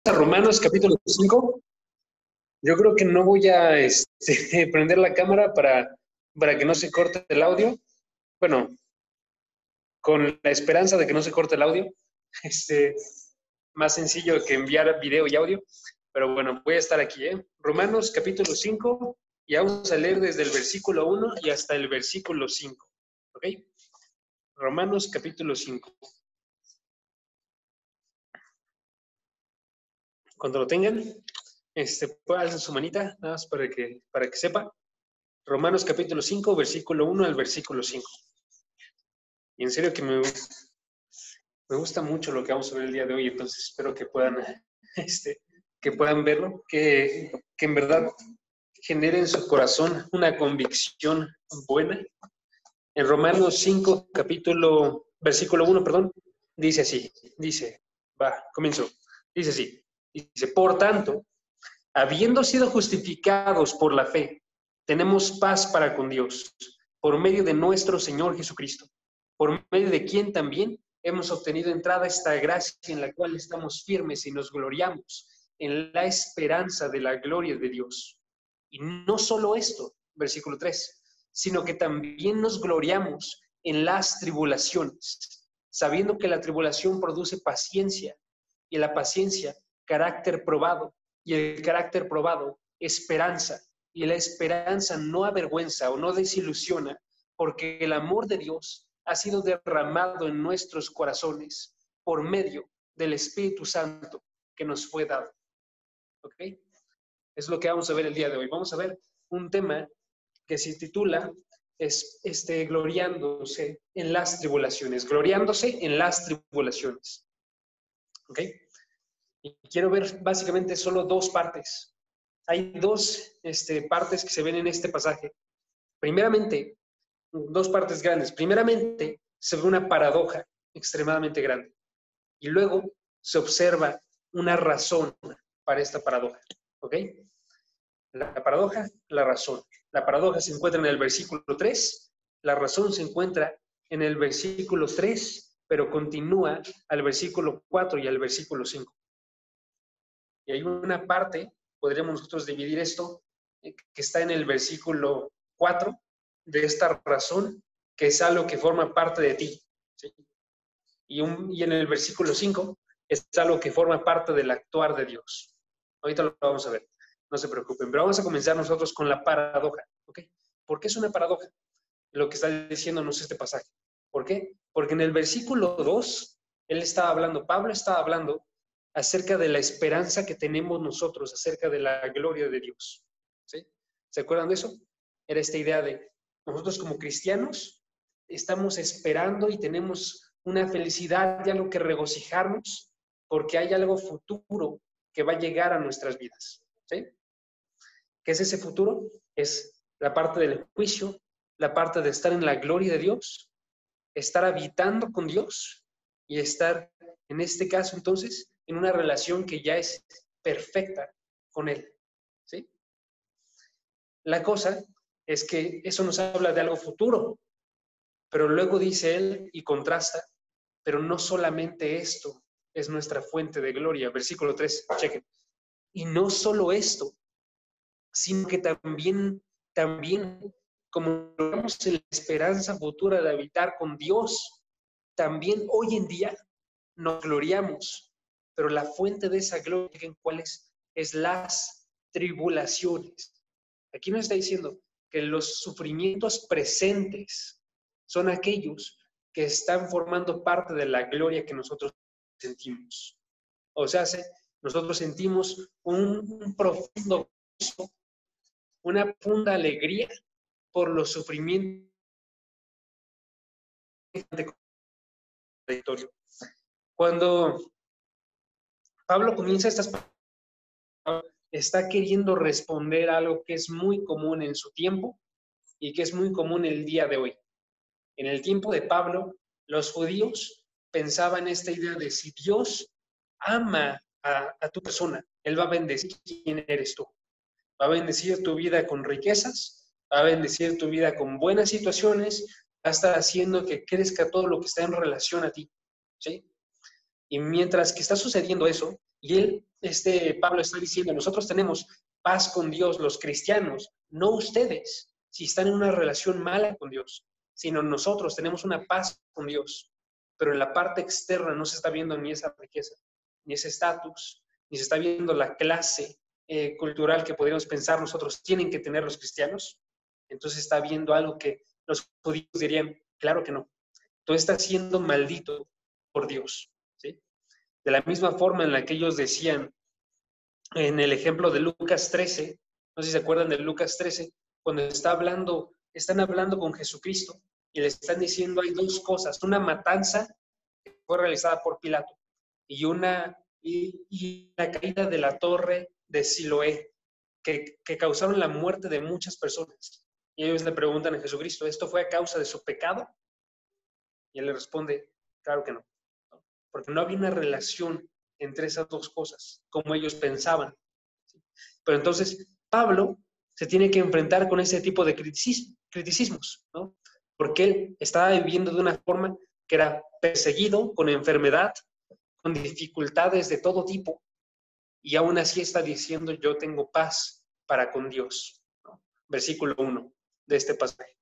A Romanos capítulo 5. Yo creo que no voy a prender la cámara para que no se corte el audio. Bueno, con la esperanza de que no se corte el audio. Más sencillo que enviar video y audio. Pero bueno, voy a estar aquí, Romanos capítulo 5 y vamos a leer desde el versículo 1 y hasta el versículo 5. ¿Ok? Romanos capítulo 5. Cuando lo tengan, alcen su manita, nada más para que sepa. Romanos capítulo 5, versículo 1 al versículo 5. Y en serio que me gusta mucho lo que vamos a ver el día de hoy, entonces espero que puedan, verlo, que en verdad genere en su corazón una convicción buena. En Romanos 5, versículo 1, dice así, comienzo. Dice así, dice, por tanto, habiendo sido justificados por la fe, tenemos paz para con Dios, por medio de nuestro Señor Jesucristo, por medio de quien también hemos obtenido entrada a esta gracia en la cual estamos firmes y nos gloriamos en la esperanza de la gloria de Dios. Y no solo esto, versículo 3, sino que también nos gloriamos en las tribulaciones, sabiendo que la tribulación produce paciencia, y la paciencia, carácter probado, y el carácter probado, esperanza, y la esperanza no avergüenza o no desilusiona, porque el amor de Dios ha sido derramado en nuestros corazones por medio del Espíritu Santo que nos fue dado. ¿Ok? Es lo que vamos a ver el día de hoy. Vamos a ver un tema que se titula gloriándose en las tribulaciones. Gloriándose en las tribulaciones. ¿Ok? Y quiero ver básicamente solo dos partes. Hay dos partes que se ven en este pasaje. Primeramente, dos partes grandes. Primeramente, se ve una paradoja extremadamente grande. Y luego se observa una razón para esta paradoja. ¿Ok? La paradoja, la razón. La paradoja se encuentra en el versículo 3, la razón se encuentra en el versículo 3, pero continúa al versículo 4 y al versículo 5. Y hay una parte, podríamos nosotros dividir esto, que está en el versículo 4, de esta razón, que es algo que forma parte de ti. ¿Sí? Y en el versículo 5 es algo que forma parte del actuar de Dios. Ahorita lo vamos a ver, no se preocupen. Pero vamos a comenzar nosotros con la paradoja. ¿Ok? ¿Por qué es una paradoja? Lo que está diciéndonos este pasaje. ¿Por qué? Porque en el versículo 2, Pablo estaba hablando acerca de la esperanza que tenemos nosotros, acerca de la gloria de Dios. ¿Sí? ¿Se acuerdan de eso? Era esta idea de nosotros como cristianos estamos esperando y tenemos una felicidad y algo que regocijarnos porque hay algo futuro que va a llegar a nuestras vidas. ¿Sí? ¿Qué es ese futuro? Es la parte del juicio, la parte de estar en la gloria de Dios, estar habitando con Dios y estar, en este caso entonces, en una relación que ya es perfecta con Él. ¿Sí? La cosa es que eso nos habla de algo futuro, pero luego dice él y contrasta, pero no solamente esto es nuestra fuente de gloria. Versículo 3, chequen. Y no solo esto, sino que también como logramos en la esperanza futura de habitar con Dios, también hoy en día nos gloriamos, pero la fuente de esa gloria, ¿cuál es? Es las tribulaciones. Aquí nos está diciendo que los sufrimientos presentes son aquellos que están formando parte de la gloria que nosotros sentimos. O sea, nosotros sentimos un profundo gozo, una profunda alegría por los sufrimientos. Cuando Pablo comienza estas palabras, está queriendo responder a algo que es muy común en su tiempo y que es muy común el día de hoy. En el tiempo de Pablo, los judíos pensaban esta idea de si Dios ama a tu persona, Él va a bendecir quién eres tú. Va a bendecir tu vida con riquezas, va a bendecir tu vida con buenas situaciones, va a estar haciendo que crezca todo lo que está en relación a ti. ¿Sí? Y mientras que está sucediendo eso, y él Pablo está diciendo, nosotros tenemos paz con Dios, los cristianos, no ustedes, si están en una relación mala con Dios, sino nosotros tenemos una paz con Dios, pero en la parte externa no se está viendo ni esa riqueza, ni ese estatus, ni se está viendo la clase cultural que podríamos pensar nosotros tienen que tener los cristianos. Entonces está viendo algo que los judíos dirían, claro que no, tú estás siendo maldito por Dios, ¿sí? De la misma forma en la que ellos decían en el ejemplo de Lucas 13, no sé si se acuerdan de Lucas 13, cuando están hablando con Jesucristo y le están diciendo hay dos cosas, una matanza que fue realizada por Pilato y la caída de la torre de Siloé, que causaron la muerte de muchas personas. Y ellos le preguntan a Jesucristo, ¿esto fue a causa de su pecado? Y él le responde, claro que no, porque no había una relación entre esas dos cosas, como ellos pensaban. Pero entonces Pablo se tiene que enfrentar con ese tipo de criticismos, ¿no? Porque él estaba viviendo de una forma que era perseguido, con enfermedad, con dificultades de todo tipo, y aún así está diciendo, yo tengo paz para con Dios, ¿no? Versículo 1 de este pasaje.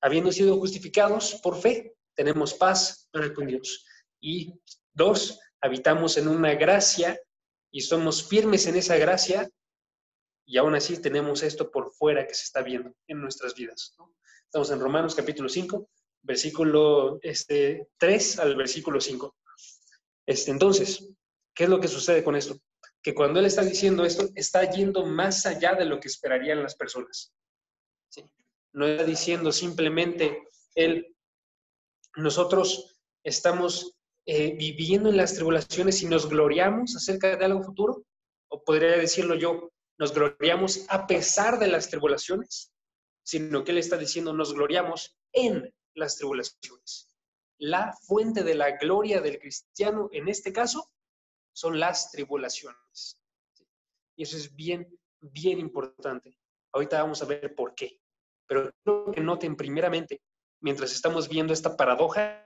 Habiendo sido justificados por fe, tenemos paz para con Dios. Y 2, habitamos en una gracia y somos firmes en esa gracia, y aún así tenemos esto por fuera que se está viendo en nuestras vidas, ¿no? Estamos en Romanos capítulo 5, versículo 3 al versículo 5. Entonces, ¿qué es lo que sucede con esto? Que cuando él está diciendo esto, está yendo más allá de lo que esperarían las personas, ¿sí? No está diciendo simplemente él, nosotros estamos viviendo en las tribulaciones y nos gloriamos acerca de algo futuro, o podría decirlo yo, nos gloriamos a pesar de las tribulaciones, sino que él está diciendo, nos gloriamos en las tribulaciones. La fuente de la gloria del cristiano, en este caso, son las tribulaciones. Y eso es bien, bien importante. Ahorita vamos a ver por qué. Pero quiero que noten primeramente, mientras estamos viendo esta paradoja,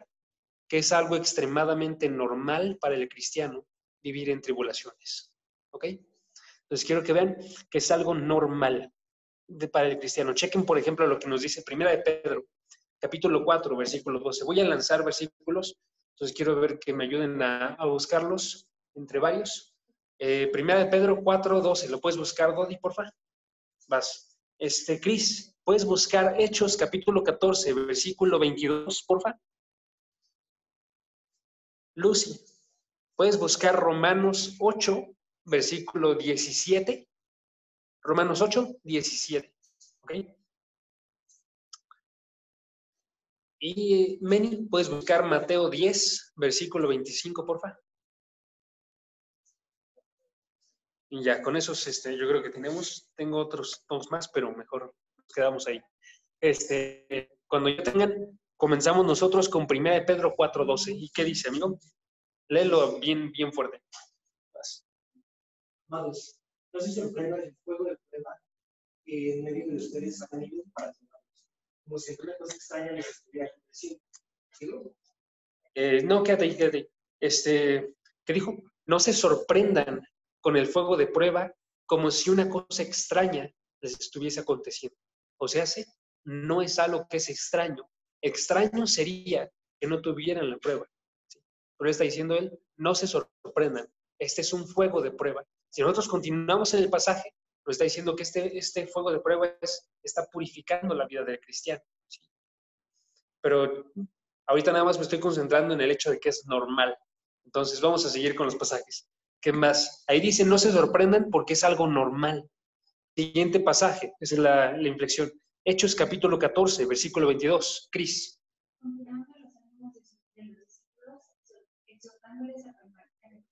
que es algo extremadamente normal para el cristiano vivir en tribulaciones. ¿Ok? Entonces quiero que vean que es algo normal para el cristiano. Chequen, por ejemplo, lo que nos dice Primera de Pedro, capítulo 4, versículo 12. Voy a lanzar versículos, entonces quiero ver que me ayuden a buscarlos entre varios. Primera de Pedro 4, 12. ¿Lo puedes buscar, Dodi, porfa? Vas. Cris, ¿puedes buscar Hechos, capítulo 14, versículo 22, porfa? Lucy, ¿puedes buscar Romanos 8, versículo 17? Romanos 8, 17. ¿Ok? Y Meni, ¿puedes buscar Mateo 10, versículo 25, porfa? Y ya, con esos, yo creo que tengo otros dos más, pero mejor nos quedamos ahí. Cuando ya tengan, comenzamos nosotros con 1 de Pedro 4:12. ¿Y qué dice, amigo? Léelo bien, bien fuerte. Amados, no se sorprendan el fuego de prueba que en medio de ustedes ha venido para tomarlos. Como si alguna cosa extraña les estuviera aconteciendo. ¿Digo? No, quédate ahí, quédate. ¿Qué dijo? No se sorprendan con el fuego de prueba como si una cosa extraña les estuviese aconteciendo. O sea, no es algo que es extraño. Extraño sería que no tuvieran la prueba, ¿sí? Pero está diciendo él, no se sorprendan. Este es un fuego de prueba. Si nosotros continuamos en el pasaje, nos está diciendo que este fuego de prueba está purificando la vida del cristiano, ¿sí? Pero ahorita nada más me estoy concentrando en el hecho de que es normal. Entonces vamos a seguir con los pasajes. ¿Qué más? Ahí dice, no se sorprendan porque es algo normal. Siguiente pasaje, esa es la inflexión. Hechos capítulo 14, versículo 22. Cris. Exhortándoles a permanecer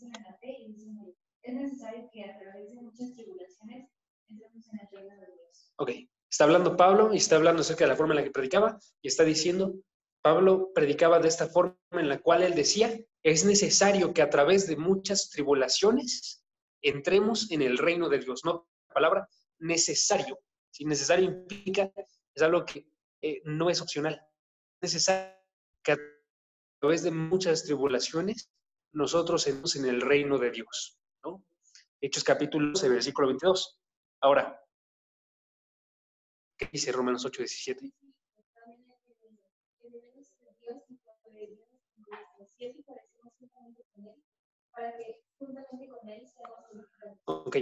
en la fe y diciendo, es necesario que a través de muchas tribulaciones entremos en el reino de Dios. Ok, está hablando Pablo y está hablando acerca de la forma en la que predicaba y está diciendo, Pablo predicaba de esta forma en la cual él decía, es necesario que a través de muchas tribulaciones entremos en el reino de Dios. No, la palabra necesario. Si necesario implica, es algo que no es opcional. Es necesario que a través de muchas tribulaciones nosotros entremos en el reino de Dios, ¿no? Hechos capítulo 12, versículo 22. Ahora, ¿qué dice Romanos 8, 17? Ok,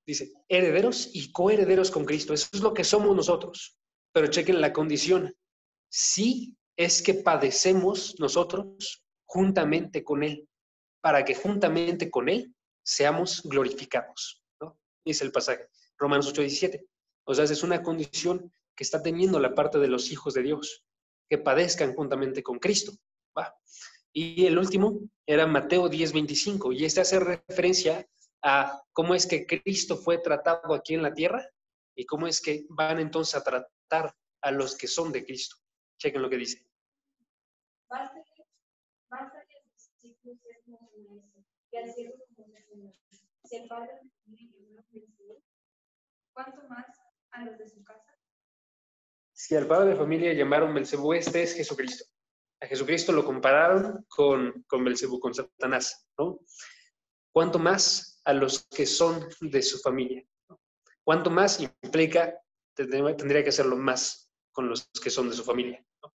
dice, herederos y coherederos con Cristo. Eso es lo que somos nosotros. Pero chequen la condición. Sí es que padecemos nosotros juntamente con Él, para que juntamente con Él seamos glorificados, ¿no? Dice el pasaje, Romanos 8, 17. O sea, es una condición que está teniendo la parte de los hijos de Dios, que padezcan juntamente con Cristo, ¿va? Y el último era Mateo 10, 25, y este hace referencia a cómo es que Cristo fue tratado aquí en la tierra y cómo es que van entonces a tratar a los que son de Cristo. Chequen lo que dice. Si el padre ¿cuánto más a los de su casa? Si al padre de familia llamaron Belcebú, este es Jesucristo. A Jesucristo lo compararon con Belcebú, con Satanás, ¿no? ¿Cuánto más a los que son de su familia? ¿Cuánto más implica? Tendría que hacerlo más con los que son de su familia, ¿no?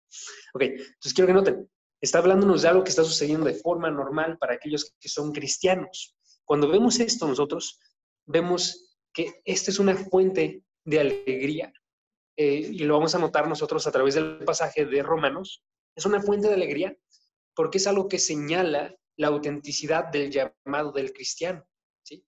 Ok, entonces quiero que noten, está hablándonos de algo que está sucediendo de forma normal para aquellos que son cristianos. Cuando vemos esto nosotros, vemos que esta es una fuente de alegría. Y lo vamos a notar nosotros a través del pasaje de Romanos. Es una fuente de alegría porque es algo que señala la autenticidad del llamado del cristiano, ¿sí?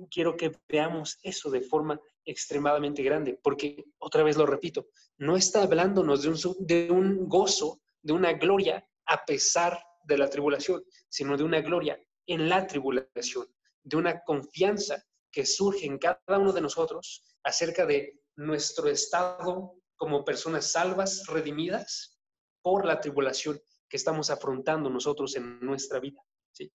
Quiero que veamos eso de forma extremadamente grande, porque, otra vez lo repito, no está hablándonos de un gozo, de una gloria a pesar de la tribulación, sino de una gloria en la tribulación, de una confianza que surge en cada uno de nosotros acerca de nuestro estado como personas salvas, redimidas por la tribulación que estamos afrontando nosotros en nuestra vida, ¿sí?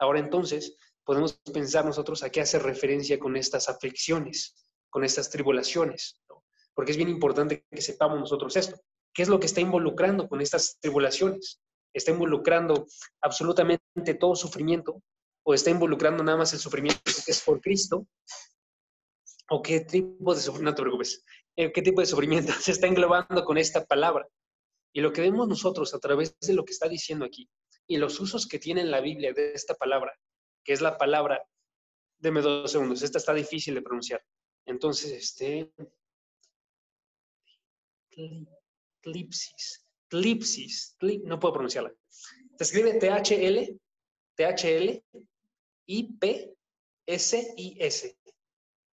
Ahora entonces, podemos pensar nosotros a qué hace referencia con estas aflicciones, con estas tribulaciones, ¿no? Porque es bien importante que sepamos nosotros esto. ¿Qué es lo que está involucrando con estas tribulaciones? ¿Está involucrando absolutamente todo sufrimiento? ¿O está involucrando nada más el sufrimiento que es por Cristo? ¿O qué tipo de sufrimiento? No te preocupes. ¿Qué tipo de sufrimiento se está englobando con esta palabra? Y lo que vemos nosotros a través de lo que está diciendo aquí y los usos que tiene en la Biblia de esta palabra, que es la palabra, deme 2 segundos, esta está difícil de pronunciar. Entonces, no puedo pronunciarla. Se escribe T-H-L-I-P-S-I-S.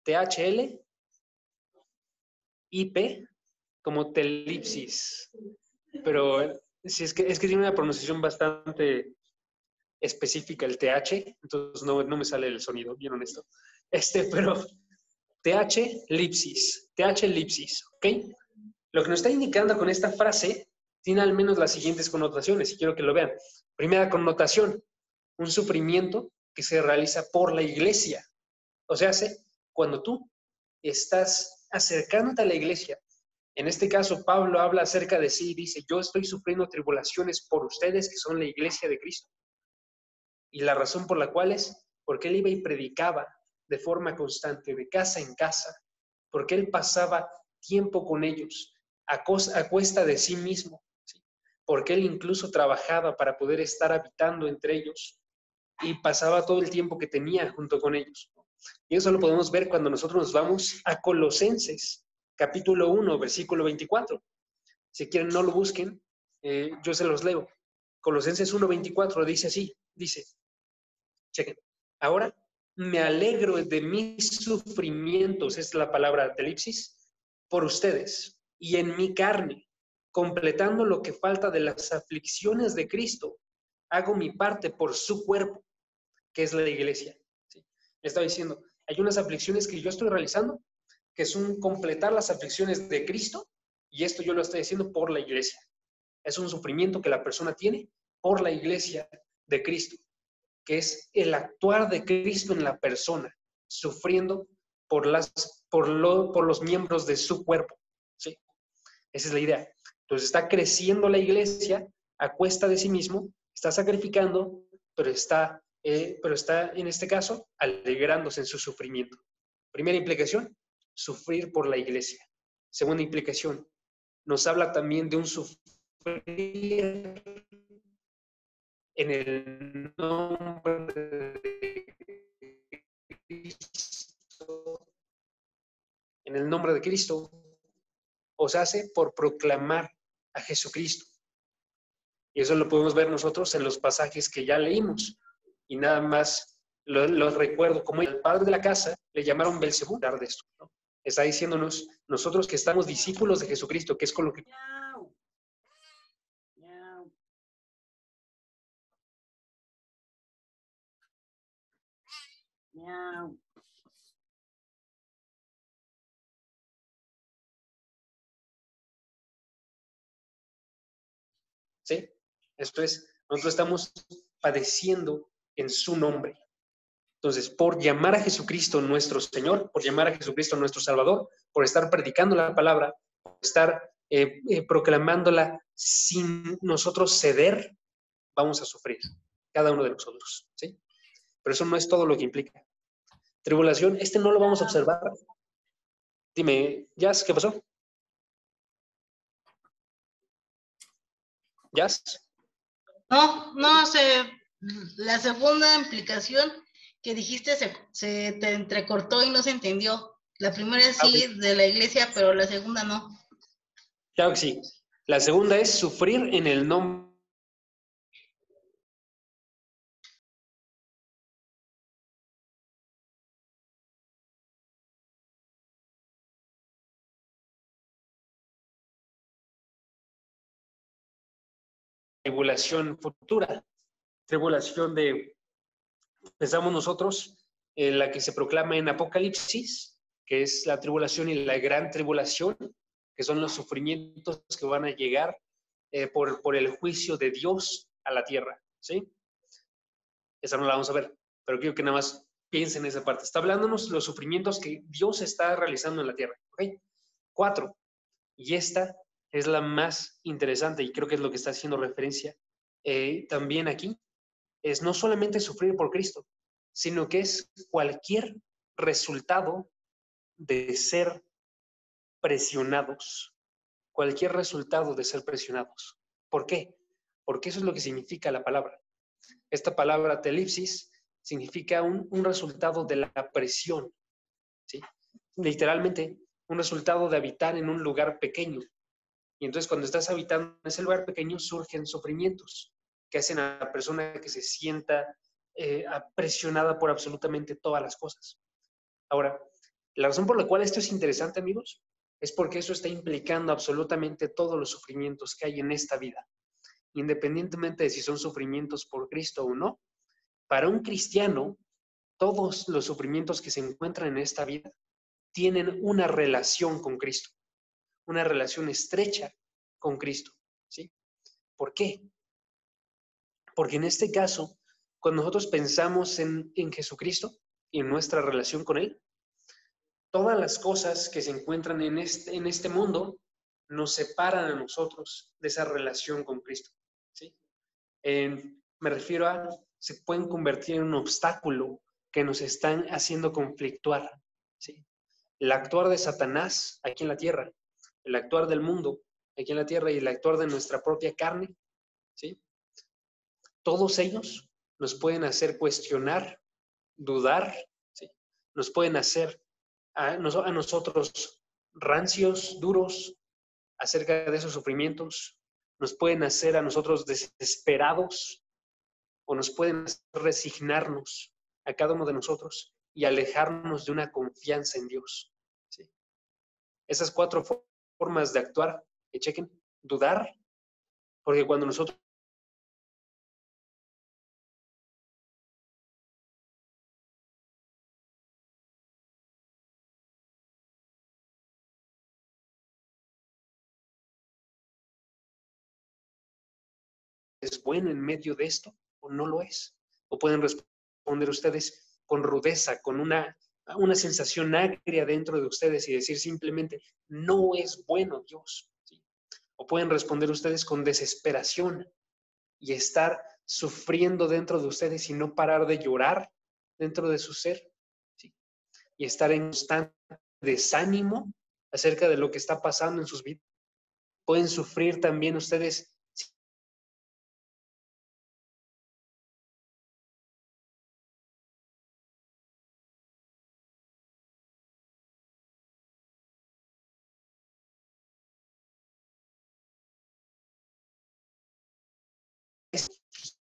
T-H-L-I-P, como telipsis. Pero sí, es que tiene una pronunciación bastante específica el TH, entonces no me sale el sonido, bien honesto. Pero TH lipsis, ¿ok? Lo que nos está indicando con esta frase tiene al menos las siguientes connotaciones, y quiero que lo vean. Primera connotación, un sufrimiento que se realiza por la iglesia. O sea, cuando tú estás acercándote a la iglesia, en este caso Pablo habla acerca de sí y dice, yo estoy sufriendo tribulaciones por ustedes que son la iglesia de Cristo. Y la razón por la cual es porque él iba y predicaba de forma constante, de casa en casa, porque él pasaba tiempo con ellos a cuesta de sí mismo, ¿sí? Porque él incluso trabajaba para poder estar habitando entre ellos y pasaba todo el tiempo que tenía junto con ellos. Y eso lo podemos ver cuando nosotros nos vamos a Colosenses, capítulo 1, versículo 24. Si quieren, no lo busquen, yo se los leo. Colosenses 1:24 dice así, dice, chequen, ahora me alegro de mis sufrimientos, es la palabra telipsis, por ustedes y en mi carne, completando lo que falta de las aflicciones de Cristo, hago mi parte por su cuerpo, que es la iglesia. ¿Sí? Le estaba diciendo, hay unas aflicciones que yo estoy realizando, que son completar las aflicciones de Cristo, y esto yo lo estoy haciendo por la iglesia. Es un sufrimiento que la persona tiene por la iglesia de Cristo, que es el actuar de Cristo en la persona, sufriendo por los miembros de su cuerpo. ¿Sí? Esa es la idea. Entonces está creciendo la iglesia a cuesta de sí mismo, está sacrificando, pero está pero está en este caso alegrándose en su sufrimiento. Primera implicación, sufrir por la iglesia. Segunda implicación, nos habla también de un sufrir en el nombre de Cristo. En el nombre de Cristo, os hace por proclamar a Jesucristo. Y eso lo podemos ver nosotros en los pasajes que ya leímos. Y nada más lo recuerdo, como el padre de la casa le llamaron Belcebú, de esto, ¿no? Está diciéndonos, nosotros que estamos discípulos de Jesucristo, que es con lo que... ¿Sí? Esto es, nosotros estamos padeciendo en su nombre. Entonces, por llamar a Jesucristo nuestro Señor, por llamar a Jesucristo nuestro Salvador, por estar predicando la palabra, por estar proclamándola sin nosotros ceder, vamos a sufrir, cada uno de nosotros, ¿sí? Pero eso no es todo lo que implica. Tribulación, no lo vamos a observar. Dime, Jazz, ¿qué pasó? ¿Jazz? No, la segunda implicación que dijiste se te entrecortó y no se entendió. La primera sí, de la iglesia, pero la segunda no. Claro que sí. La segunda es sufrir en el nombre. Tribulación futura, tribulación pensamos nosotros, la que se proclama en Apocalipsis, que es la tribulación y la gran tribulación, que son los sufrimientos que van a llegar por el juicio de Dios a la tierra, ¿sí? Esa no la vamos a ver, pero quiero que nada más piensen en esa parte. Está hablándonos los sufrimientos que Dios está realizando en la tierra, ¿ok? 4. Y esta es la más interesante y creo que es lo que está haciendo referencia también aquí, es no solamente sufrir por Cristo, sino que es cualquier resultado de ser presionados, cualquier resultado de ser presionados. ¿Por qué? Porque eso es lo que significa la palabra. Esta palabra telipsis significa un resultado de la presión, ¿sí? Literalmente, un resultado de habitar en un lugar pequeño. Y entonces cuando estás habitando en ese lugar pequeño surgen sufrimientos que hacen a la persona que se sienta presionada por absolutamente todas las cosas. Ahora, la razón por la cual esto es interesante, amigos, es porque eso está implicando absolutamente todos los sufrimientos que hay en esta vida, independientemente de si son sufrimientos por Cristo o no. Para un cristiano, todos los sufrimientos que se encuentran en esta vida tienen una relación con Cristo, una relación estrecha con Cristo, ¿sí? ¿Por qué? Porque en este caso, cuando nosotros pensamos en Jesucristo y en nuestra relación con Él, todas las cosas que se encuentran en este mundo nos separan a nosotros de esa relación con Cristo, ¿sí? Me refiero a, se pueden convertir en un obstáculo que nos están haciendo conflictuar, ¿sí? El actuar de Satanás aquí en la tierra, el actuar del mundo aquí en la tierra y el actuar de nuestra propia carne, ¿sí? Todos ellos nos pueden hacer cuestionar, dudar, ¿sí? Nos pueden hacer a nosotros rancios, duros acerca de esos sufrimientos, nos pueden hacer a nosotros desesperados o nos pueden hacer resignarnos a cada uno de nosotros y alejarnos de una confianza en Dios, ¿sí? Esas 4 formas de actuar, que chequen, dudar, porque cuando nosotros es bueno en medio de esto o no lo es. O pueden responder ustedes con rudeza, con una sensación agria dentro de ustedes y decir simplemente, no es bueno Dios, ¿sí? O pueden responder ustedes con desesperación y estar sufriendo dentro de ustedes y no parar de llorar dentro de su ser, ¿sí? Y estar en constante desánimo acerca de lo que está pasando en sus vidas. Pueden sufrir también ustedes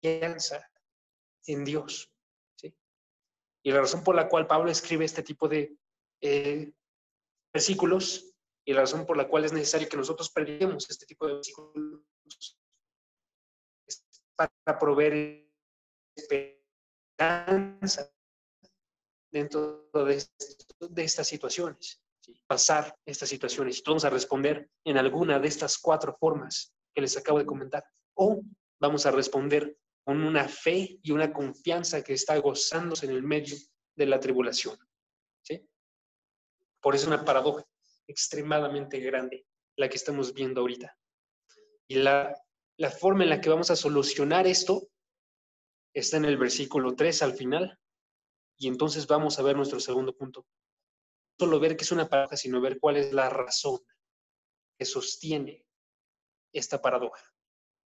confianza en Dios, ¿sí? Y la razón por la cual Pablo escribe este tipo de versículos y la razón por la cual es necesario que nosotros prediquemos este tipo de versículos es para proveer esperanza dentro de estas situaciones, ¿sí? Pasar estas situaciones y vamos a responder en alguna de estas 4 formas que les acabo de comentar, o vamos a responder con una fe y una confianza que está gozándose en el medio de la tribulación, ¿sí? Por eso es una paradoja extremadamente grande la que estamos viendo ahorita. Y la forma en la que vamos a solucionar esto está en el versículo 3 al final. Y entonces vamos a ver nuestro segundo punto. No solo ver que es una paradoja, sino ver cuál es la razón que sostiene esta paradoja.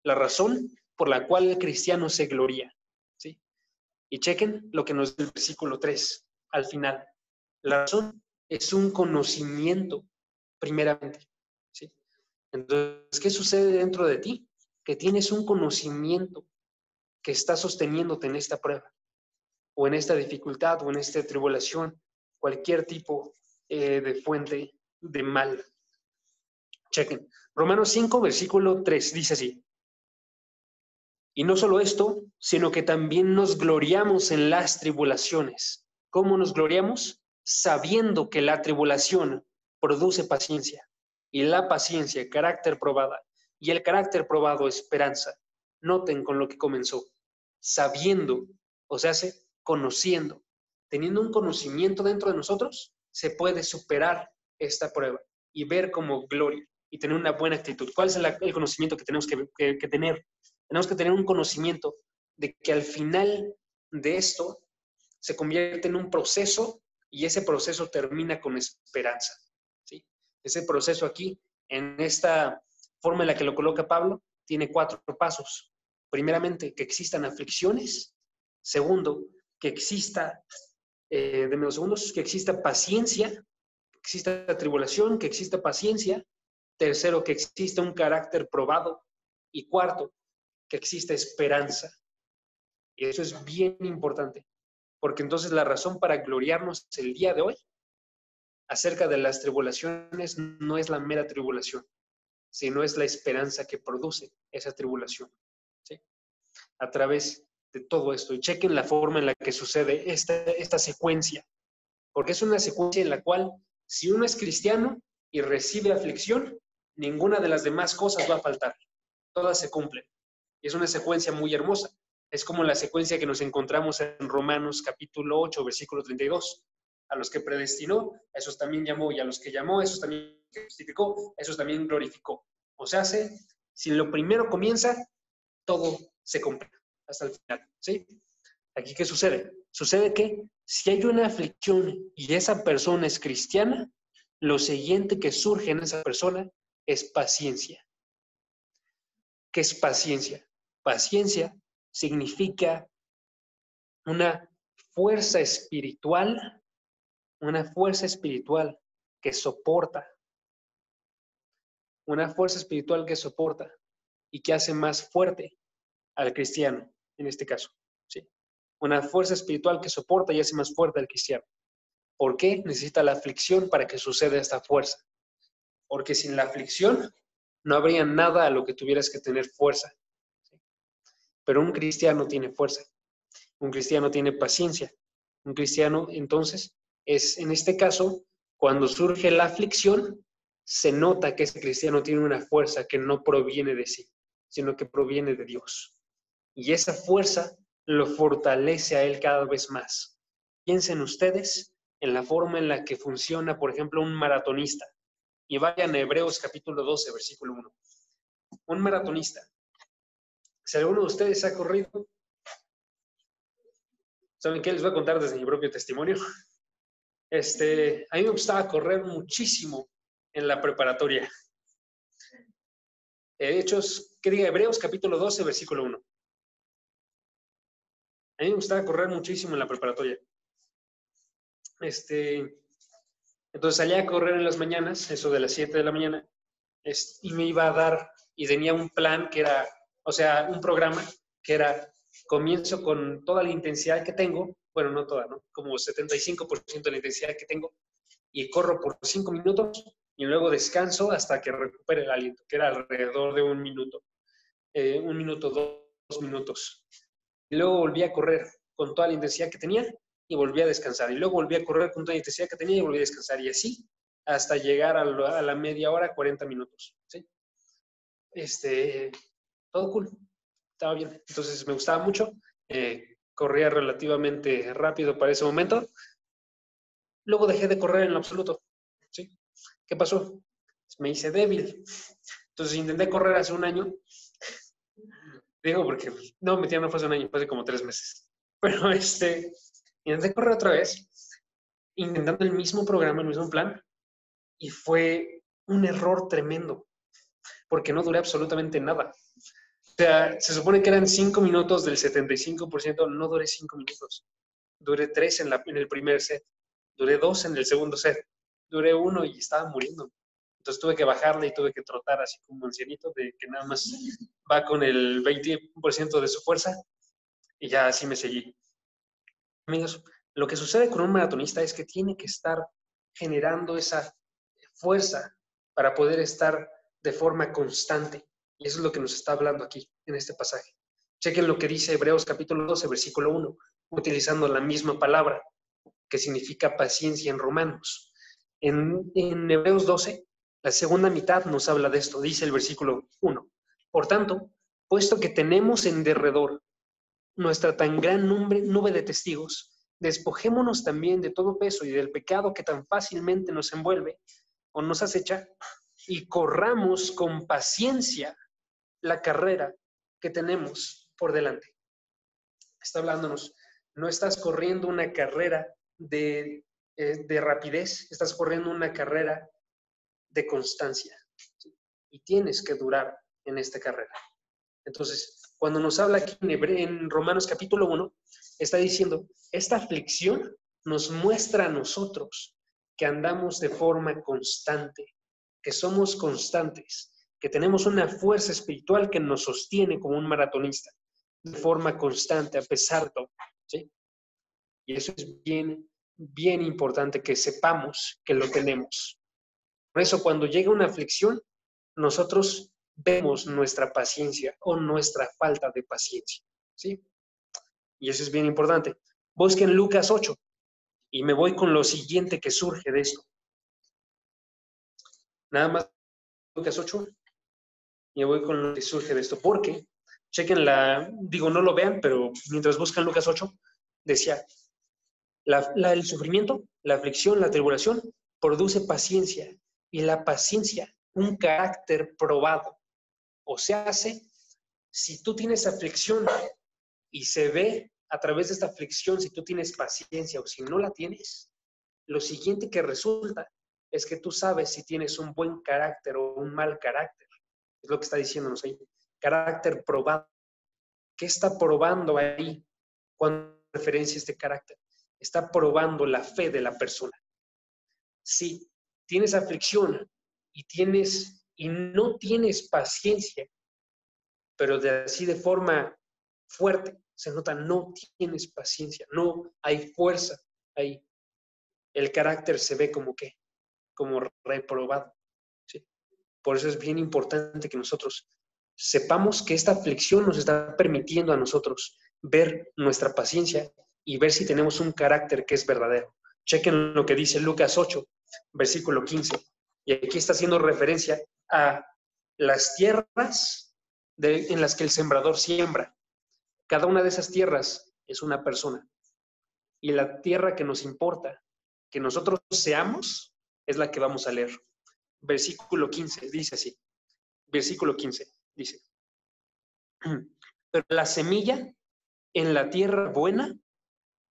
La razón por la cual el cristiano se gloria, ¿sí? Y chequen lo que nos dice el versículo 3 al final. La razón es un conocimiento, primeramente, ¿sí? Entonces, ¿qué sucede dentro de ti? Que tienes un conocimiento que está sosteniéndote en esta prueba, o en esta dificultad, o en esta tribulación, cualquier tipo de fuente de mal. Chequen. Romanos 5, versículo 3, dice así. Y no solo esto, sino que también nos gloriamos en las tribulaciones. ¿Cómo nos gloriamos? Sabiendo que la tribulación produce paciencia, y la paciencia, carácter probada, y el carácter probado, esperanza. Noten con lo que comenzó. Sabiendo, o sea, conociendo. Teniendo un conocimiento dentro de nosotros, se puede superar esta prueba y ver como gloria y tener una buena actitud. ¿Cuál es el conocimiento que tenemos que tener? Tenemos que tener un conocimiento de que al final de esto se convierte en un proceso y ese proceso termina con esperanza, ¿sí? Ese proceso aquí, en esta forma en la que lo coloca Pablo, tiene 4 pasos. Primeramente, que existan aflicciones. Segundo, que exista, denme 2 segundos, que exista paciencia, que exista tribulación, que exista paciencia. Tercero, que exista un carácter probado. Y cuarto, que exista esperanza. Y eso es bien importante, porque entonces la razón para gloriarnos el día de hoy acerca de las tribulaciones no es la mera tribulación, sino es la esperanza que produce esa tribulación, ¿sí? A través de todo esto. Y chequen la forma en la que sucede esta secuencia, porque es una secuencia en la cual si uno es cristiano y recibe aflicción, ninguna de las demás cosas va a faltar. Todas se cumplen. Y es una secuencia muy hermosa. Es como la secuencia que nos encontramos en Romanos capítulo 8, versículo 32. A los que predestinó, a esos también llamó, y a los que llamó, a esos también justificó, a esos también glorificó. O sea, si lo primero comienza, todo se completa hasta el final, ¿sí? Aquí, ¿qué sucede? Sucede que si hay una aflicción y esa persona es cristiana, lo siguiente que surge en esa persona es paciencia. ¿Qué es paciencia? Paciencia significa una fuerza espiritual que soporta. Una fuerza espiritual que soporta y que hace más fuerte al cristiano, en este caso, ¿sí? Una fuerza espiritual que soporta y hace más fuerte al cristiano. ¿Por qué? Necesita la aflicción para que suceda esta fuerza. Porque sin la aflicción no habría nada a lo que tuvieras que tener fuerza, ¿sí? Pero un cristiano tiene fuerza. Un cristiano tiene paciencia. Un cristiano, entonces, es en este caso, cuando surge la aflicción, se nota que ese cristiano tiene una fuerza que no proviene de sí, sino que proviene de Dios. Y esa fuerza lo fortalece a él cada vez más. Piensen ustedes en la forma en la que funciona, por ejemplo, un maratonista. Y vayan a Hebreos capítulo 12, versículo 1. Un maratonista Si alguno de ustedes ha corrido, ¿saben qué? Les voy a contar desde mi propio testimonio. A mí me gustaba correr muchísimo en la preparatoria. Hechos, que diga Hebreos capítulo 12, versículo 1. A mí me gustaba correr muchísimo en la preparatoria. Entonces salía a correr en las mañanas, eso de las 7 de la mañana, y me iba a dar, y tenía un plan que era, o sea, un programa que era, comienzo con toda la intensidad que tengo, bueno, no toda, ¿no? Como 75% de la intensidad que tengo, y corro por 5 minutos, y luego descanso hasta que recupere el aliento, que era alrededor de 1 minuto. 1 minuto, 2 minutos. Y luego volví a correr con toda la intensidad que tenía y volví a descansar. Y luego volví a correr con toda la intensidad que tenía y volví a descansar. Y así hasta llegar a la media hora, 40 minutos. ¿Sí? Todo cool. Estaba bien. Entonces me gustaba mucho. Corría relativamente rápido para ese momento. Luego dejé de correr en lo absoluto. ¿Sí? ¿Qué pasó? Me hice débil. Entonces intenté correr hace 1 año. Digo porque, no, mentira, no fue hace 1 año, fue hace como 3 meses. Pero intenté correr otra vez, intentando el mismo programa, el mismo plan, y fue un error tremendo, porque no duré absolutamente nada. O sea, se supone que eran 5 minutos del 75%, no duré 5 minutos. Duré 3 en el primer set, duré 2 en el segundo set, duré 1 y estaba muriendo. Entonces tuve que bajarle y tuve que trotar así como un ancianito de que nada más va con el 20% de su fuerza y ya así me seguí. Amigos, lo que sucede con un maratonista es que tiene que estar generando esa fuerza para poder estar de forma constante. Y eso es lo que nos está hablando aquí en este pasaje. Chequen lo que dice Hebreos capítulo 12, versículo 1, utilizando la misma palabra que significa paciencia en romanos. En Hebreos 12, la segunda mitad nos habla de esto, dice el versículo 1. Por tanto, puesto que tenemos en derredor nuestra tan gran nube de testigos, despojémonos también de todo peso y del pecado que tan fácilmente nos envuelve o nos acecha y corramos con paciencia la carrera que tenemos por delante. Está hablándonos, no estás corriendo una carrera de rapidez, estás corriendo una carrera de constancia, ¿sí? Y tienes que durar en esta carrera. Entonces, cuando nos habla aquí en Romanos capítulo 1, está diciendo, esta aflicción nos muestra a nosotros que andamos de forma constante, que somos constantes, que tenemos una fuerza espiritual que nos sostiene como un maratonista, de forma constante, a pesar de todo, ¿sí? Y eso es bien, bien importante que sepamos que lo tenemos. Por eso, cuando llega una aflicción, nosotros vemos nuestra paciencia o nuestra falta de paciencia, ¿sí? Y eso es bien importante. Busquen Lucas 8 y me voy con lo siguiente que surge de esto. Nada más Lucas 8 y me voy con lo que surge de esto. Porque, chequen no lo vean, pero mientras buscan Lucas 8, decía, el sufrimiento, la aflicción, la tribulación produce paciencia y la paciencia un carácter probado. O sea, si tú tienes aflicción y se ve a través de esta aflicción si tú tienes paciencia o si no la tienes, lo siguiente que resulta es que tú sabes si tienes un buen carácter o un mal carácter. Es lo que está diciéndonos ahí. Carácter probado. ¿Qué está probando ahí cuando referencia este carácter? Está probando la fe de la persona. Si tienes aflicción y no tienes paciencia, pero así de forma fuerte, se nota, no tienes paciencia, no hay fuerza ahí. El carácter se ve como reprobado, ¿sí? Por eso es bien importante que nosotros sepamos que esta aflicción nos está permitiendo a nosotros ver nuestra paciencia y ver si tenemos un carácter que es verdadero. Chequen lo que dice Lucas 8, versículo 15. Y aquí está haciendo referencia a las tierras en las que el sembrador siembra. Cada una de esas tierras es una persona. Y la tierra que nos importa, que nosotros seamos, es la que vamos a leer. Versículo 15 dice así. Versículo 15 dice, Pero la semilla en la tierra buena,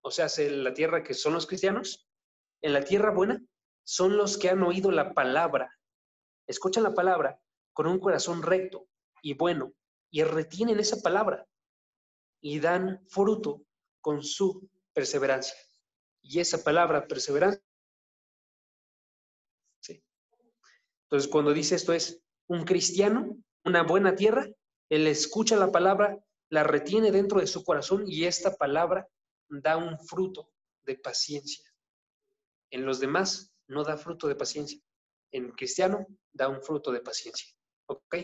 o sea, la tierra que son los cristianos, en la tierra buena son los que han oído la palabra, escuchan la palabra con un corazón recto y bueno, y retienen esa palabra y dan fruto con su perseverancia. Y esa palabra, perseverancia, ¿sí? Entonces, cuando dice esto es un cristiano, una buena tierra, él escucha la palabra, la retiene dentro de su corazón y esta palabra da un fruto de paciencia. En los demás no da fruto de paciencia. En cristiano da un fruto de paciencia. ¿Ok?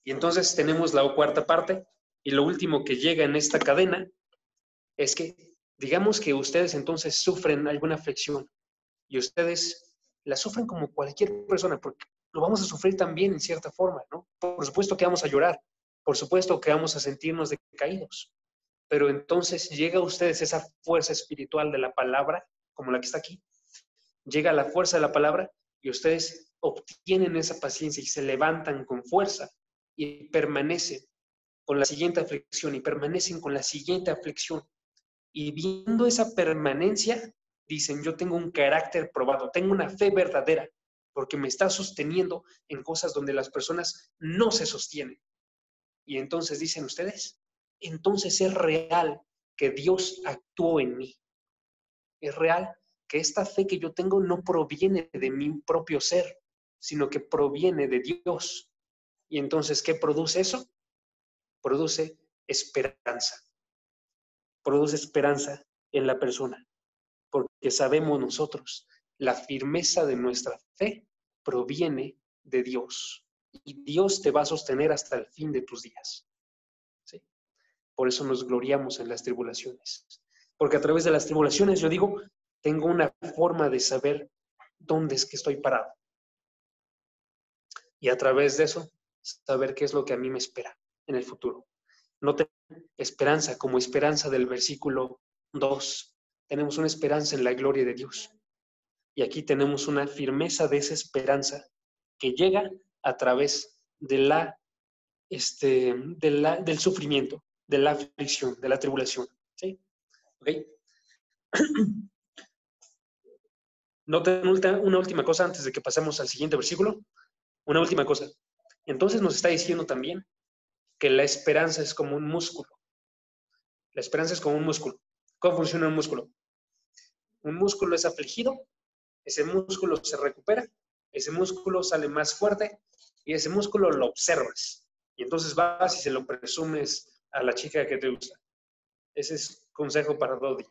Y entonces tenemos la cuarta parte y lo último que llega en esta cadena es que digamos que ustedes entonces sufren alguna aflicción y ustedes la sufren como cualquier persona, porque lo vamos a sufrir también en cierta forma, ¿no? Por supuesto que vamos a llorar, por supuesto que vamos a sentirnos decaídos, pero entonces llega a ustedes esa fuerza espiritual de la palabra, como la que está aquí, llega la fuerza de la palabra y ustedes obtienen esa paciencia y se levantan con fuerza y permanecen con la siguiente aflicción y permanecen con la siguiente aflicción. Y viendo esa permanencia, dicen, yo tengo un carácter probado, tengo una fe verdadera, porque me está sosteniendo en cosas donde las personas no se sostienen. Y entonces dicen ustedes, entonces es real que Dios actuó en mí. Es real que esta fe que yo tengo no proviene de mi propio ser, sino que proviene de Dios. Y entonces, ¿qué produce eso? Produce esperanza. Produce esperanza en la persona, porque sabemos nosotros, la firmeza de nuestra fe proviene de Dios. Y Dios te va a sostener hasta el fin de tus días. ¿Sí? Por eso nos gloriamos en las tribulaciones. Porque a través de las tribulaciones, yo digo, tengo una forma de saber dónde es que estoy parado. Y a través de eso, saber qué es lo que a mí me espera en el futuro. No tenemos esperanza como esperanza del versículo 2. Tenemos una esperanza en la gloria de Dios. Y aquí tenemos una firmeza de esa esperanza que llega a través de del sufrimiento, de la aflicción, de la tribulación. ¿Sí? ¿Ok? Noten una última cosa antes de que pasemos al siguiente versículo. Una última cosa. Entonces nos está diciendo también que la esperanza es como un músculo. La esperanza es como un músculo. ¿Cómo funciona un músculo? Un músculo es afligido, ese músculo se recupera, ese músculo sale más fuerte y ese músculo lo observas. Y entonces vas y se lo presumes a la chica que te gusta. Ese es consejo para Dodi.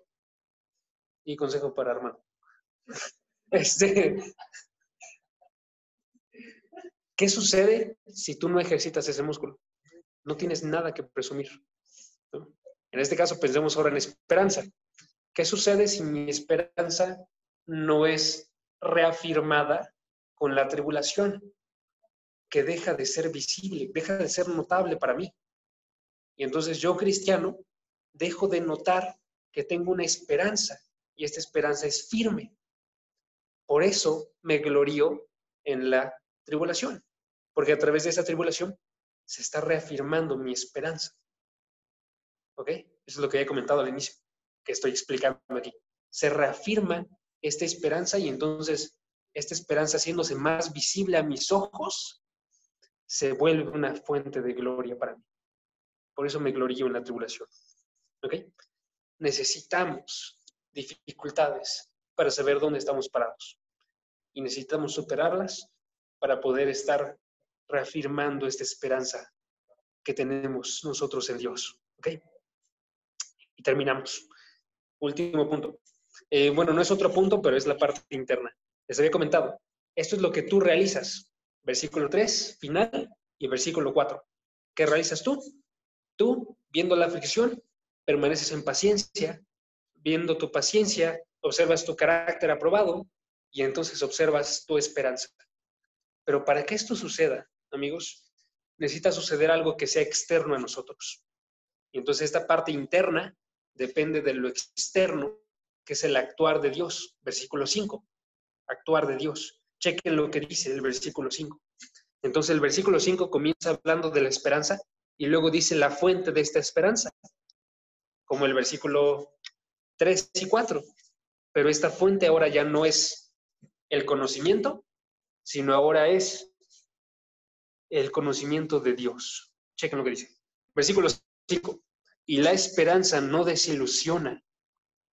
Y consejo para Armando. ¿Qué sucede si tú no ejercitas ese músculo? No tienes nada que presumir, ¿no? En este caso, pensemos ahora en esperanza. ¿Qué sucede si mi esperanza no es reafirmada con la tribulación? Que deja de ser visible, deja de ser notable para mí. Y entonces yo, cristiano, dejo de notar que tengo una esperanza y esta esperanza es firme. Por eso me glorío en la tribulación, porque a través de esa tribulación se está reafirmando mi esperanza. ¿Ok? Eso es lo que he comentado al inicio, que estoy explicando aquí. Se reafirma esta esperanza y entonces esta esperanza haciéndose más visible a mis ojos, se vuelve una fuente de gloria para mí. Por eso me glorío en la tribulación. ¿Ok? Necesitamos dificultades para saber dónde estamos parados. Y necesitamos superarlas para poder estar reafirmando esta esperanza que tenemos nosotros en Dios. ¿Ok? Y terminamos. Último punto. Bueno, no es otro punto, pero es la parte interna. Les había comentado. Esto es lo que tú realizas. Versículo 3, final, y versículo 4. ¿Qué realizas tú? Tú, viendo la aflicción, permaneces en paciencia. Viendo tu paciencia, observas tu carácter aprobado y entonces observas tu esperanza. Pero para que esto suceda, amigos, necesita suceder algo que sea externo a nosotros. Y entonces esta parte interna depende de lo externo, que es el actuar de Dios. Versículo 5. Actuar de Dios. Chequen lo que dice el versículo 5. Entonces el versículo 5 comienza hablando de la esperanza Y luego dice la fuente de esta esperanza, como el versículo 3 y 4. Pero esta fuente ahora ya no es el conocimiento, sino ahora es el conocimiento de Dios. Chequen lo que dice. Versículo 5. Y la esperanza no desilusiona.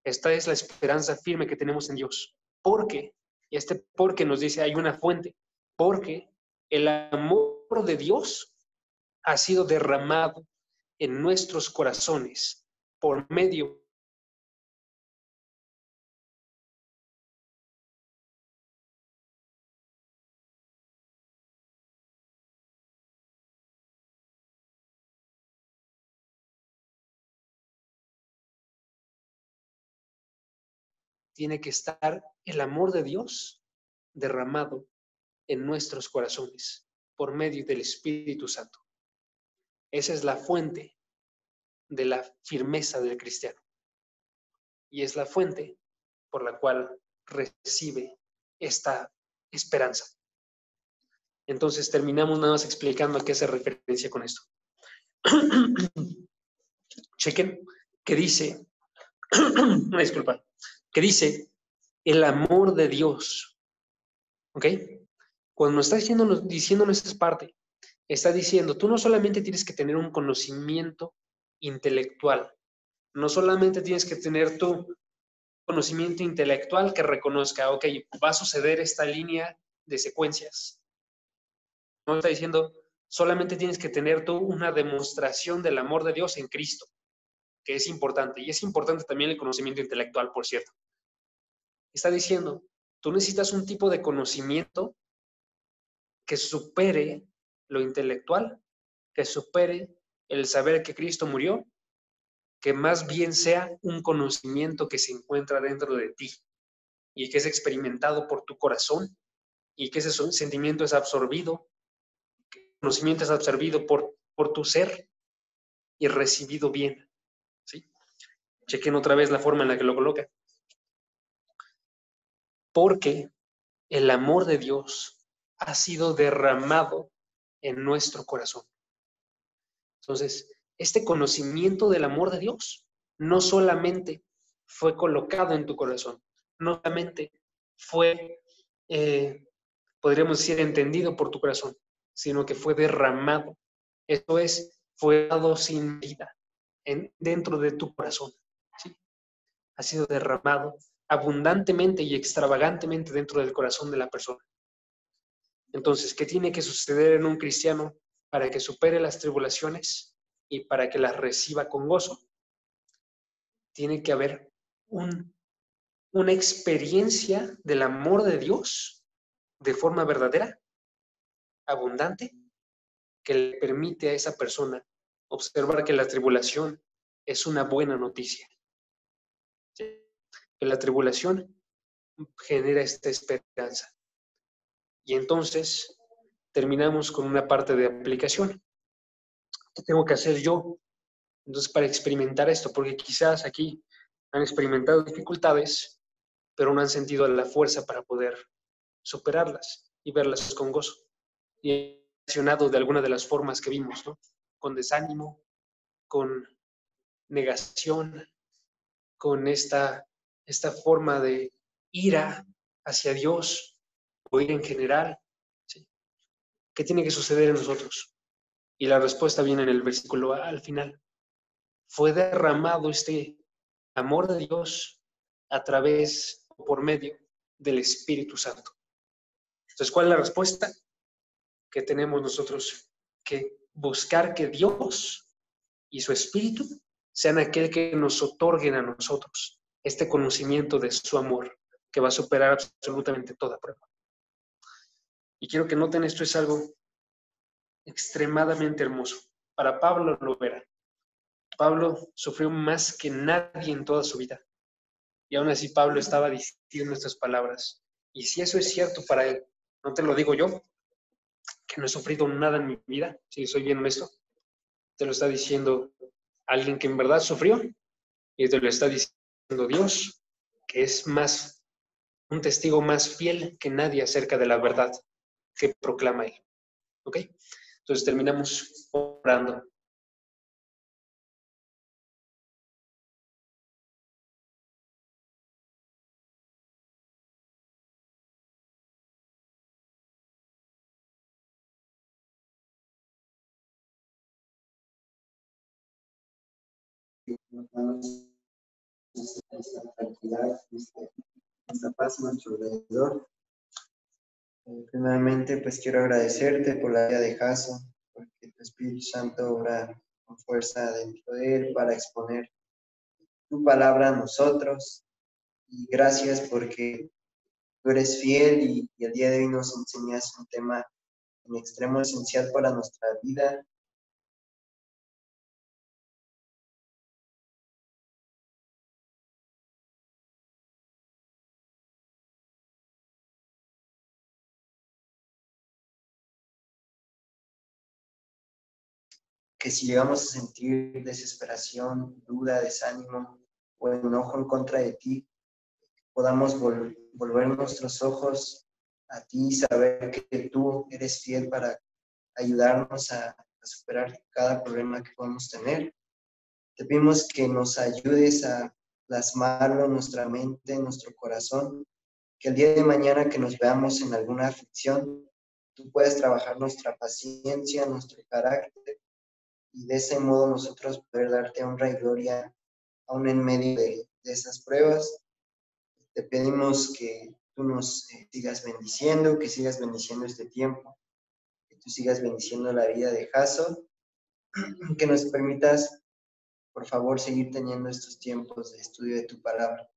Esta es la esperanza firme que tenemos en Dios. Porque, y este porque nos dice, hay una fuente, porque el amor de Dios ha sido derramado en nuestros corazones por medio tiene que estar el amor de Dios derramado en nuestros corazones por medio del Espíritu Santo. Esa es la fuente de la firmeza del cristiano. Y es la fuente por la cual recibe esta esperanza. Entonces terminamos nada más explicando a qué hace referencia con esto. Chequen que dice, una disculpa, que dice el amor de Dios. ¿Ok? Cuando está diciéndonos esta parte, está diciendo, tú no solamente tienes que tener un conocimiento intelectual, no solamente tienes que tener tu conocimiento intelectual que reconozca, ok, va a suceder esta línea de secuencias. No está diciendo, solamente tienes que tener tú una demostración del amor de Dios en Cristo, que es importante. Y es importante también el conocimiento intelectual, por cierto. Está diciendo, tú necesitas un tipo de conocimiento que supere lo intelectual, que supere el saber que Cristo murió, que más bien sea un conocimiento que se encuentra dentro de ti y que es experimentado por tu corazón y que ese sentimiento es absorbido, que el conocimiento es absorbido por tu ser y recibido bien. ¿Sí? Chequen otra vez la forma en la que lo coloca. Porque el amor de Dios ha sido derramado en nuestro corazón. Entonces, este conocimiento del amor de Dios no solamente fue colocado en tu corazón, no solamente fue, podríamos decir, entendido por tu corazón, sino que fue derramado. Esto es, fue dado sin medida dentro de tu corazón. ¿Sí? Ha sido derramado abundantemente y extravagantemente dentro del corazón de la persona. Entonces, ¿qué tiene que suceder en un cristiano para que supere las tribulaciones y para que las reciba con gozo? Tiene que haber una experiencia del amor de Dios de forma verdadera, abundante, que le permite a esa persona observar que la tribulación es una buena noticia. ¿Sí? Que la tribulación genera esta esperanza. Y entonces terminamos con una parte de aplicación. ¿Qué tengo que hacer yo? Entonces, para experimentar esto, porque quizás aquí han experimentado dificultades, pero no han sentido la fuerza para poder superarlas y verlas con gozo. Y relacionado de alguna de las formas que vimos, ¿no? Con desánimo, con negación, con esta forma de ira hacia Dios o ira en general. ¿Sí? ¿Qué tiene que suceder en nosotros? Y la respuesta viene en el versículo al final. Fue derramado este amor de Dios a través o por medio del Espíritu Santo. Entonces, ¿cuál es la respuesta? Que tenemos nosotros que buscar que Dios y su Espíritu sean aquel que nos otorguen a nosotros este conocimiento de su amor que va a superar absolutamente toda prueba. Y quiero que noten, esto es algo extremadamente hermoso. Para Pablo lo era. Pablo sufrió más que nadie en toda su vida. Y aún así Pablo estaba diciendo estas palabras. Y si eso es cierto para él, no te lo digo yo, que no he sufrido nada en mi vida, si soy bien honesto. Te lo está diciendo alguien que en verdad sufrió y te lo está diciendo Dios, que es más un testigo más fiel que nadie acerca de la verdad que proclama él. ¿Ok? Entonces terminamos orando. nos danos esta tranquilidad, esta paz a nuestro alrededor. Primeramente, pues quiero agradecerte por la vida de Jaso, porque tu Espíritu Santo obra con fuerza dentro de él para exponer tu palabra a nosotros. Y gracias porque tú eres fiel y el día de hoy nos enseñas un tema en extremo esencial para nuestra vida. Que si llegamos a sentir desesperación, duda, desánimo o enojo en contra de ti, podamos volver nuestros ojos a ti y saber que tú eres fiel para ayudarnos a superar cada problema que podamos tener. Te pedimos que nos ayudes a plasmarlo en nuestra mente, en nuestro corazón, que el día de mañana que nos veamos en alguna aflicción, tú puedas trabajar nuestra paciencia, nuestro carácter, y de ese modo nosotros poder darte honra y gloria aún en medio de esas pruebas. Te pedimos que tú nos sigas bendiciendo, que sigas bendiciendo este tiempo, que tú sigas bendiciendo la vida de Jaso, que nos permitas, por favor, seguir teniendo estos tiempos de estudio de tu palabra.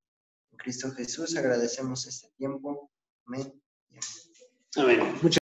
En Cristo Jesús agradecemos este tiempo. Amén. Amén. Muchas